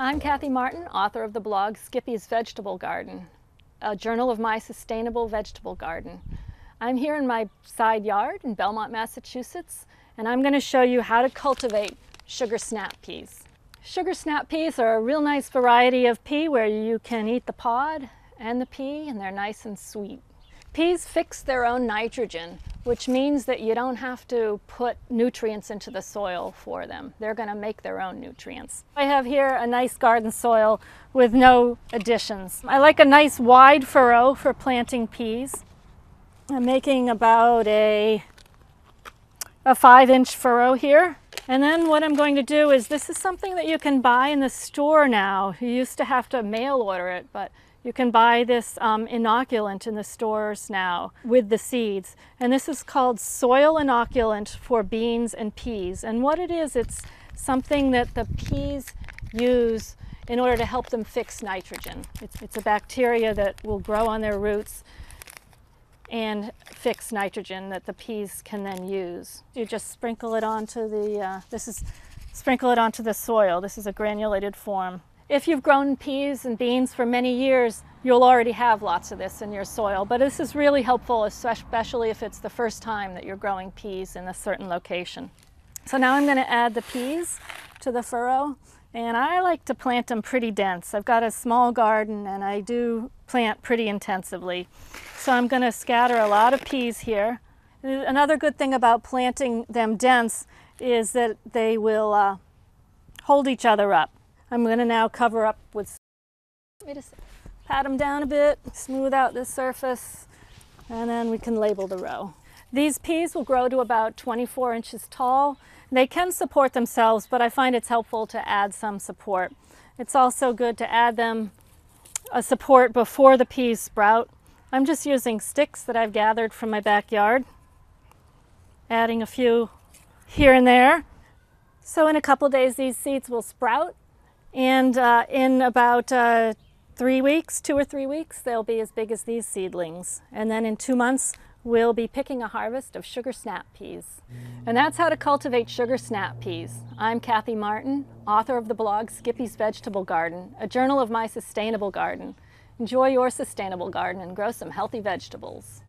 I'm Kathy Martin, author of the blog Skippy's Vegetable Garden, a journal of my sustainable vegetable garden. I'm here in my side yard in Belmont, Massachusetts, and I'm going to show you how to cultivate sugar snap peas. Sugar snap peas are a real nice variety of pea where you can eat the pod and the pea, and they're nice and sweet. Peas fix their own nitrogen, which means that you don't have to put nutrients into the soil for them. They're going to make their own nutrients. I have here a nice garden soil with no additions. I like a nice wide furrow for planting peas. I'm making about a 5-inch furrow here. And then what I'm going to do is, this is something that you can buy in the store now. You used to have to mail order it, but you can buy this inoculant in the stores now with the seeds. And this is called soil inoculant for beans and peas. And what it is, it's something that the peas use in order to help them fix nitrogen. It's a bacteria that will grow on their roots and fix nitrogen that the peas can then use. You just sprinkle it onto the, sprinkle it onto the soil. This is a granulated form. If you've grown peas and beans for many years, you'll already have lots of this in your soil, but this is really helpful, especially if it's the first time that you're growing peas in a certain location. So now I'm going to add the peas to the furrow, and I like to plant them pretty dense. I've got a small garden and I do plant pretty intensively. So I'm going to scatter a lot of peas here. Another good thing about planting them dense is that they will hold each other up. I'm going to now cover up with, just pat them down a bit, smooth out the surface, and then we can label the row. These peas will grow to about 24 inches tall. They can support themselves, but I find it's helpful to add some support. It's also good to add them a support before the peas sprout. I'm just using sticks that I've gathered from my backyard, adding a few here and there. So in a couple of days these seeds will sprout. And in about 3 weeks, 2 or 3 weeks, they'll be as big as these seedlings. And then in 2 months, we'll be picking a harvest of sugar snap peas. And that's how to cultivate sugar snap peas. I'm Kathy Martin, author of the blog Skippy's Vegetable Garden, a journal of my sustainable garden. Enjoy your sustainable garden and grow some healthy vegetables.